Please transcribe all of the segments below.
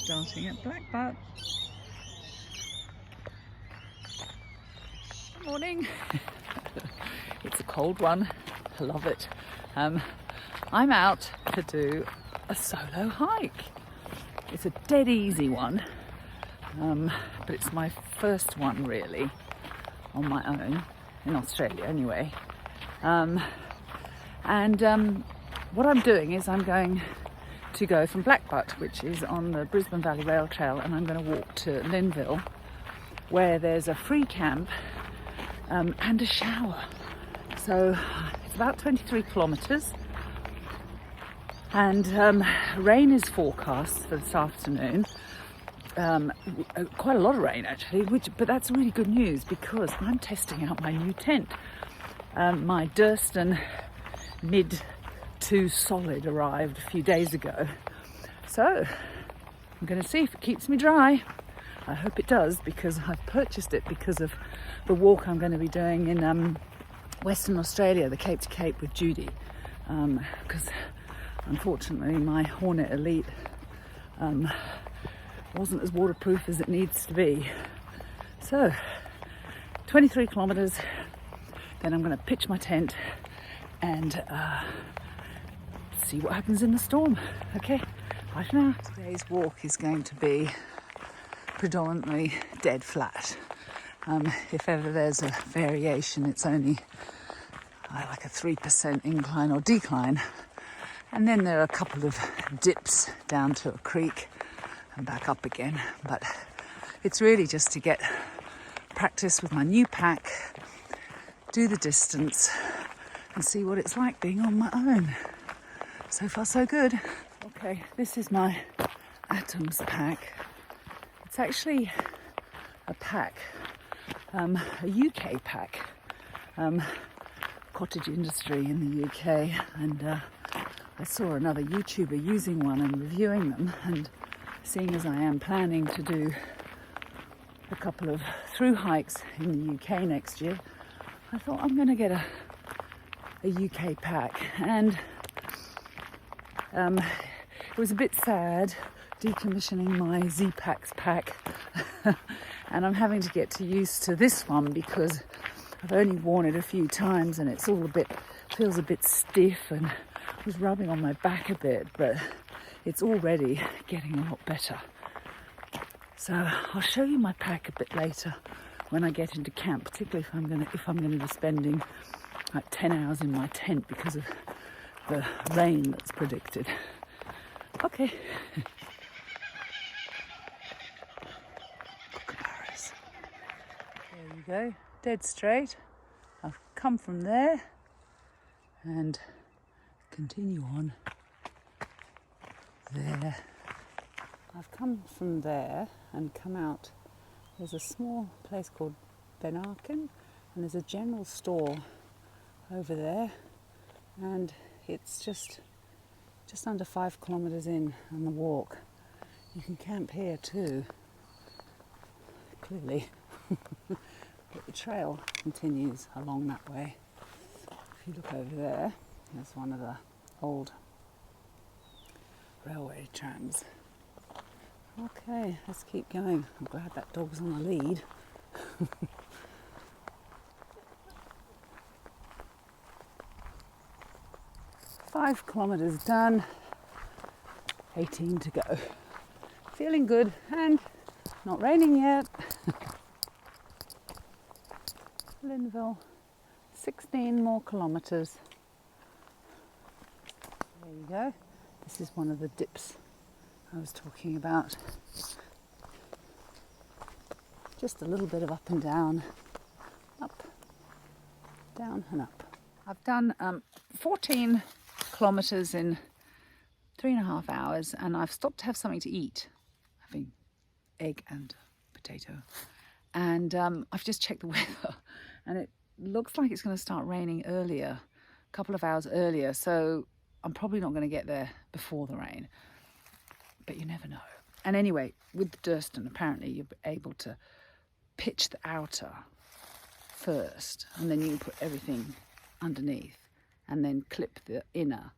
starting at Blackbutt. Good morning. It's a cold one. I love it. I'm out to do a solo hike. It's a dead easy one, but it's my first one really on my own in Australia anyway. What I'm doing is I'm going to go from Blackbutt, which is on the Brisbane Valley Rail Trail, and I'm going to walk to Lynville, where there's a free camp and a shower. So it's about 23 kilometres, and rain is forecast for this afternoon. Quite a lot of rain actually, but that's really good news because I'm testing out my new tent. My Durston Mid 2 solid arrived a few days ago, so I'm going to see if it keeps me dry. I hope it does, because I've purchased it because of the walk I'm going to be doing in Western Australia, the Cape to Cape with Judy, because unfortunately my Hornet Elite wasn't as waterproof as it needs to be. So 23 kilometres, then I'm going to pitch my tent and see what happens in the storm. Okay, bye for now. Today's walk is going to be predominantly dead flat. If ever there's a variation, it's only like a 3% incline or decline, and then there are a couple of dips down to a creek and back up again. But it's really just to get practice with my new pack, do the distance and see what it's like being on my own. So far so good. Okay, this is my Atoms pack. It's actually a pack, a UK pack, cottage industry in the UK, and I saw another YouTuber using one and reviewing them, and seeing as I am planning to do a couple of through hikes in the UK next year, I thought I'm going to get a UK pack. And it was a bit sad decommissioning my Z-Packs pack and I'm having to get used to this one because I've only worn it a few times and it's all feels a bit stiff, and it was rubbing on my back a bit, but it's already getting a lot better. So I'll show you my pack a bit later when I get into camp, particularly if I'm going to be spending like 10 hours in my tent because of the rain that's predicted. Okay. Kookaburras. There you go, dead straight. I've come from there and continue on there. I've come from there and come out. There's a small place called Benarkin, and there's a general store over there, and it's just under 5 kilometres in on the walk. You can camp here too, clearly. But the trail continues along that way. If you look over there, there's one of the old railway trams. Okay, let's keep going. I'm glad that dog's on the lead. 5 kilometres done, 18 to go. Feeling good and not raining yet. Lynville, 16 more kilometres. There you go. This is one of the dips I was talking about. Just a little bit of up and down, up, down and up. I've done 14 kilometres in 3.5 hours, and I've stopped to have something to eat, having egg and potato, and I've just checked the weather and it looks like it's going to start raining earlier, a couple of hours earlier, so I'm probably not going to get there before the rain, but you never know. And anyway, with the Durston, apparently you're able to pitch the outer first, and then you can put everything underneath and then clip the inner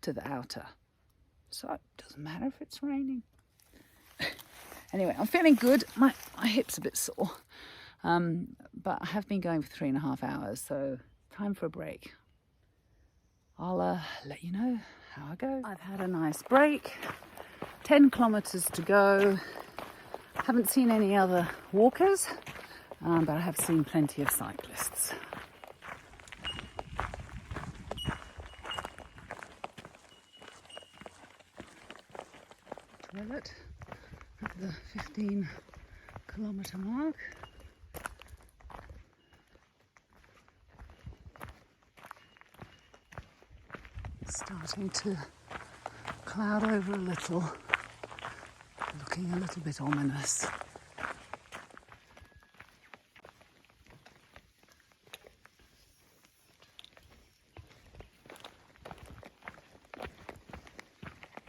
to the outer. So it doesn't matter if it's raining. Anyway, I'm feeling good. My hip's a bit sore. But I have been going for 3.5 hours, so time for a break. I'll let you know how I go. I've had a nice break. 10 kilometers to go. Haven't seen any other walkers, but I have seen plenty of cyclists. Toilet at the 15-kilometer mark. Starting to cloud over a little, looking a little bit ominous.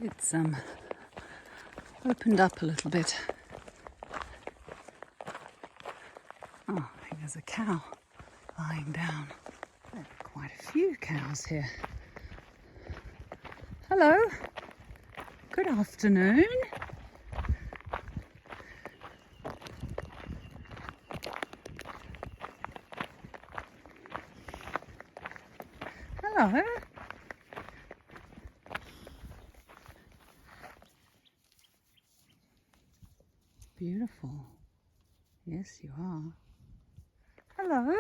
It's opened up a little bit. Oh, I think there's a cow lying down. There are quite a few cows here. Hello, good afternoon. Hello. Beautiful. Yes, you are. Hello.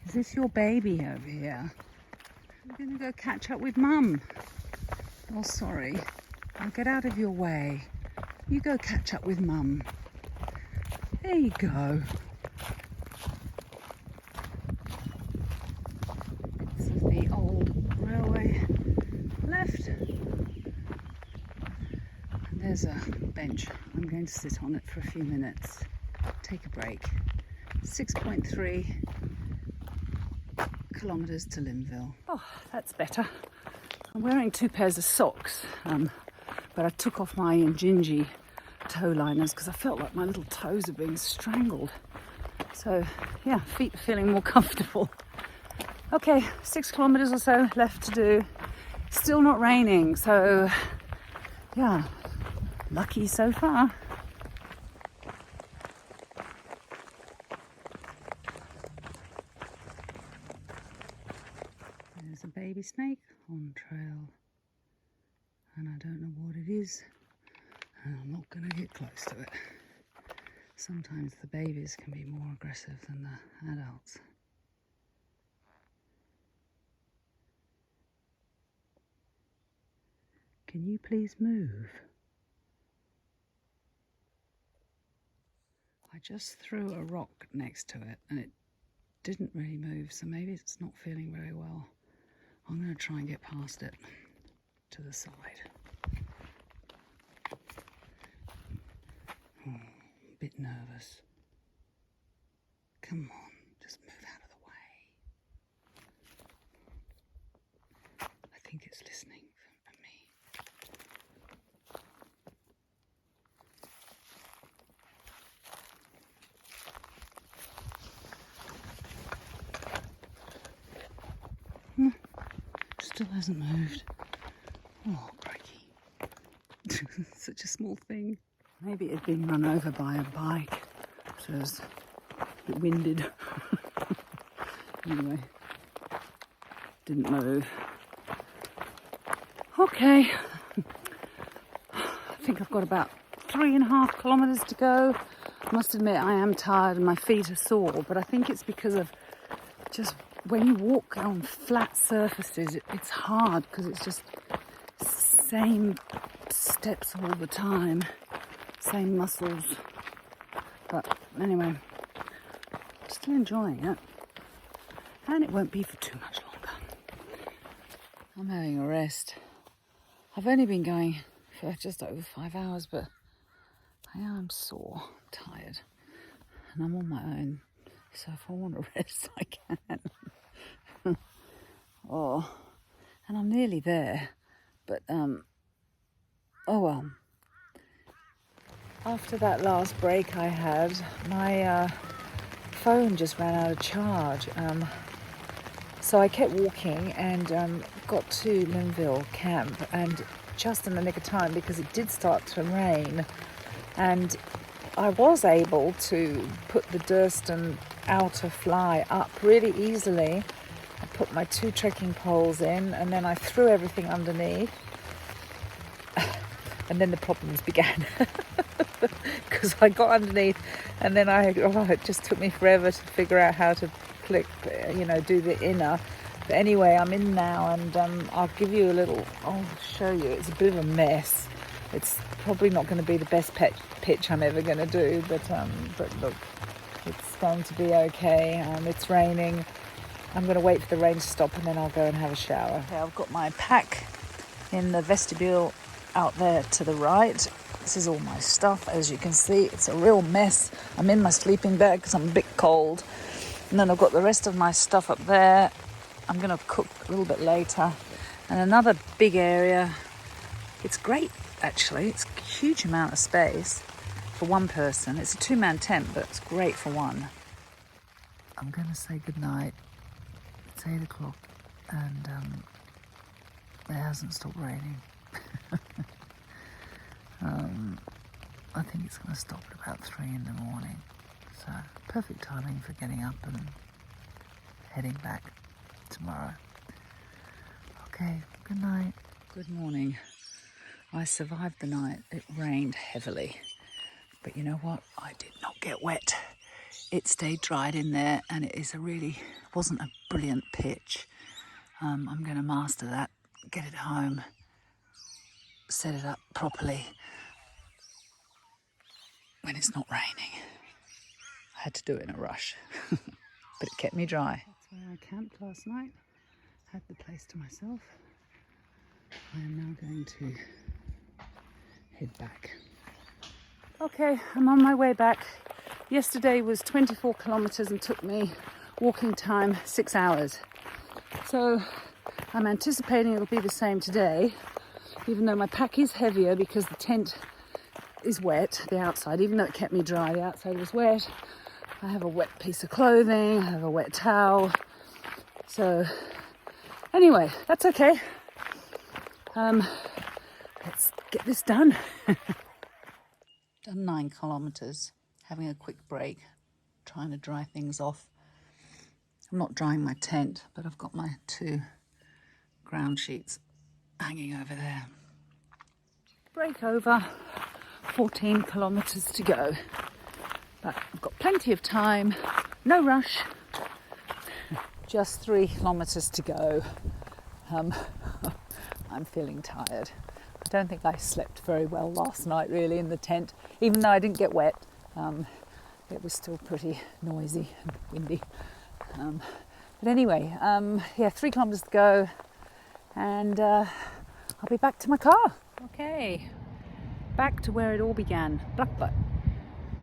Is this your baby over here? I'm going to go catch up with Mum. Oh, sorry. I'll get out of your way. You go catch up with Mum. There you go. Bits of the old railway left. And there's a bench. I'm going to sit on it for a few minutes. Take a break. 6.3 kilometers to Lynville. Oh, that's better. I'm wearing 2 pairs of socks, but I took off my Injinji toe liners because I felt like my little toes are being strangled. So yeah, feet are feeling more comfortable. Okay, 6 kilometers or so left to do. Still not raining, so yeah, lucky so far. There's a baby snake on trail, and I don't know what it is, and I'm not going to get close to it. Sometimes the babies can be more aggressive than the adults. Can you please move? I just threw a rock next to it and it didn't really move, so maybe it's not feeling very well. I'm going to try and get past it to the side. Oh, a bit nervous. Come on, just move out of the way. I think it's listening for me. Still hasn't moved. Oh, crikey. Such a small thing. Maybe it had been run over by a bike, so it was a bit winded. Anyway, didn't move. Okay. I think I've got about 3.5 kilometres to go. I must admit I am tired and my feet are sore, but I think it's because of just when you walk on flat surfaces, it's hard because it's just same steps all the time, same muscles. But anyway, still enjoying it, and it won't be for too much longer. I'm having a rest. I've only been going for just over 5 hours, but I am sore, tired, and I'm on my own. So if I want to rest, I can. Oh, and I'm nearly there, but oh well. After that last break I had, my phone just ran out of charge. So I kept walking, and got to Lynville camp, and just in the nick of time because it did start to rain, and I was able to put the Durston outer fly up really easily. I put my 2 trekking poles in, and then I threw everything underneath, and then the problems began. Because I got underneath, and then it just took me forever to figure out how to do the inner. But anyway, I'm in now, and I'll give you I'll show you. It's a bit of a mess. It's probably not going to be the best pitch I'm ever going to do, but look, it's going to be okay. It's raining. I'm going to wait for the rain to stop, and then I'll go and have a shower. Okay, I've got my pack in the vestibule out there to the right. This is all my stuff. As you can see, it's a real mess. I'm in my sleeping bag because I'm a bit cold. And then I've got the rest of my stuff up there. I'm going to cook a little bit later. And another big area. It's great, actually. It's a huge amount of space for one person. It's a 2-man tent, but it's great for one. I'm going to say goodnight. It's 8 o'clock, and it hasn't stopped raining. I think it's going to stop at about 3 in the morning. So, perfect timing for getting up and heading back tomorrow. Okay, good night. Good morning. I survived the night. It rained heavily. But you know what? I did not get wet. It stayed dried in there, and it wasn't a brilliant pitch. I'm going to master that, get it home, set it up properly when it's not raining. I had to do it in a rush, but it kept me dry. That's where I camped last night. Had the place to myself. I am now going to head back. Okay, I'm on my way back. Yesterday was 24 kilometers and took me walking time 6 hours. So I'm anticipating it'll be the same today, even though my pack is heavier because the tent is wet, the outside, even though it kept me dry, the outside was wet. I have a wet piece of clothing, I have a wet towel. So anyway, that's okay. Let's get this done. Done 9 kilometers, having a quick break, trying to dry things off. I'm not drying my tent, but I've got my 2 ground sheets hanging over there. Break over, 14 kilometers to go. But I've got plenty of time, no rush. Just 3 kilometers to go. I'm feeling tired. I don't think I slept very well last night, really, in the tent. Even though I didn't get wet, it was still pretty noisy and windy. But anyway, 3 kilometers to go, and I'll be back to my car. Okay, back to where it all began, Blackbutt.